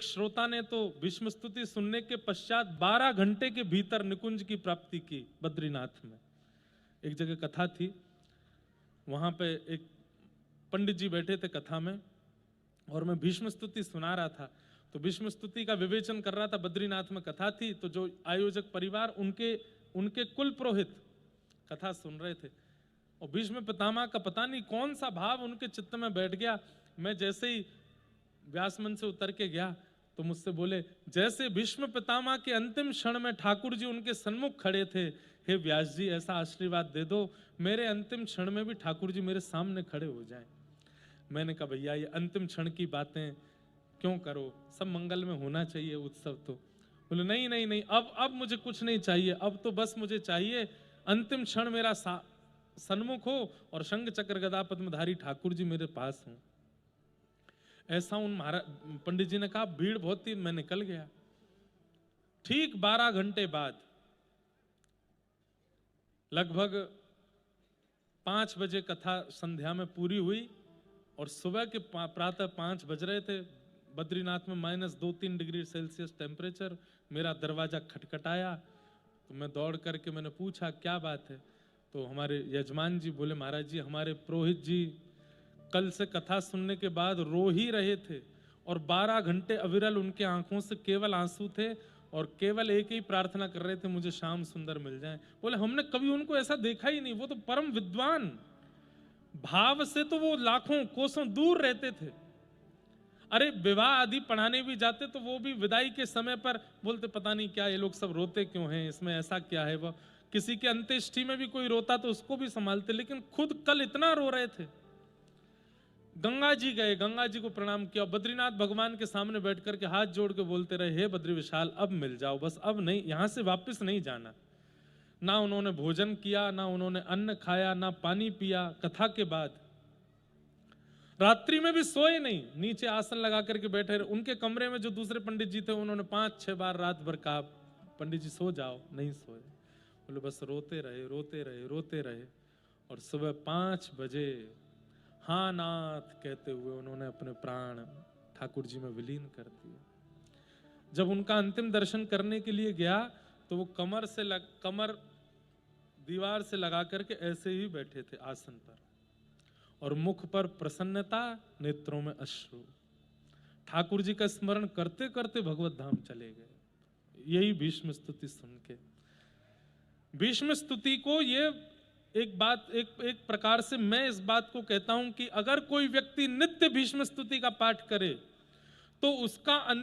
श्रोता ने तो भीष्म स्तुति सुनने के पश्चात 12 घंटे के भीतर निकुंज की प्राप्ति की बद्रीनाथ में। एक जगह कथा थी, वहां पे एक पंडित जी बैठे थे कथा में और मैं भीष्म स्तुति सुना रहा था। तो भीष्म स्तुति का विवेचन कर रहा था, बद्रीनाथ में कथा थी, तो जो आयोजक परिवार उनके कुल पुरोहित कथा सुन रहे थे और भीष्म पितामह का पता नहीं कौन सा भाव उनके चित्त में बैठ गया। मैं जैसे ही व्यास मंच से उतर के गया तो मुझसे बोले, जैसे भीष्म पितामह के अंतिम क्षण में ठाकुर जी उनके सन्मुख खड़े थे, हे व्यास जी ऐसा आशीर्वाद दे दो मेरे अंतिम क्षण में भी ठाकुर जी मेरे सामने खड़े हो जाएं। मैंने कहा भैया ये अंतिम क्षण की बातें क्यों करो, सब मंगल में होना चाहिए उत्सव। तो बोले नहीं नहीं नहीं, अब मुझे कुछ नहीं चाहिए, अब तो बस मुझे चाहिए अंतिम क्षण मेरा सन्मुख हो और शंख चक्र गदा पद्मधारी ठाकुर जी मेरे पास हों। ऐसा उन महाराज पंडित जी ने कहा। भीड़ बहुत थी, मैं निकल गया। ठीक 12 घंटे बाद लगभग 5 बजे कथा संध्या में पूरी हुई और सुबह के प्रातः 5 बज रहे थे। बद्रीनाथ में -2-3 डिग्री सेल्सियस टेम्परेचर। मेरा दरवाजा खटखटाया तो मैं दौड़ करके मैंने पूछा क्या बात है। तो हमारे यजमान जी बोले, महाराज जी हमारे पुरोहित जी कल से कथा सुनने के बाद रो ही रहे थे और 12 घंटे अविरल उनके आंखों से केवल आंसू थे और केवल एक ही प्रार्थना कर रहे थे, मुझे श्याम सुंदर मिल जाए। बोले हमने कभी उनको ऐसा देखा ही नहीं, वो तो परम विद्वान, भाव से तो वो लाखों कोसों दूर रहते थे। अरे विवाह आदि पढ़ाने भी जाते तो वो भी विदाई के समय पर बोलते पता नहीं क्या ये लोग सब रोते क्यों हैं, इसमें ऐसा क्या है। वो किसी के अंत्येष्टि में भी कोई रोता तो उसको भी संभालते, लेकिन खुद कल इतना रो रहे थे। गंगा जी गए, गंगा जी को प्रणाम किया, बद्रीनाथ भगवान के सामने बैठ करके हाथ जोड़ के बोलते रहे, हे बद्री विशाल अब मिल जाओ, बस अब नहीं, यहां से वापस नहीं जाना। ना उन्होंने भोजन किया, ना उन्होंने अन्न खाया, ना पानी पिया। कथा के बाद रात्रि में भी सोए नहीं, नीचे आसन लगा करके बैठे रहे। उनके कमरे में जो दूसरे पंडित जी थे उन्होंने 5-6 बार रात भर कहा पंडित जी सो जाओ, नहीं सोए। बोले बस रोते रहे रोते रहे रोते रहे और सुबह 5 बजे हाँ नाथ कहते हुए उन्होंने अपने प्राण ठाकुर जी में विलीन कर दिए। जब उनका अंतिम दर्शन करने के लिए गया तो वो कमर दीवार से लगा करके ऐसे ही बैठे थे आसन पर और मुख पर प्रसन्नता, नेत्रों में अश्रु। ठाकुर जी का स्मरण करते करते भगवत धाम चले गए। यही भीष्म स्तुति सुन के। भीष्म स्तुति को ये एक प्रकार से मैं इस बात को कहता हूं कि अगर कोई व्यक्ति नित्य भीष्म स्तुति का पाठ करे तो उसका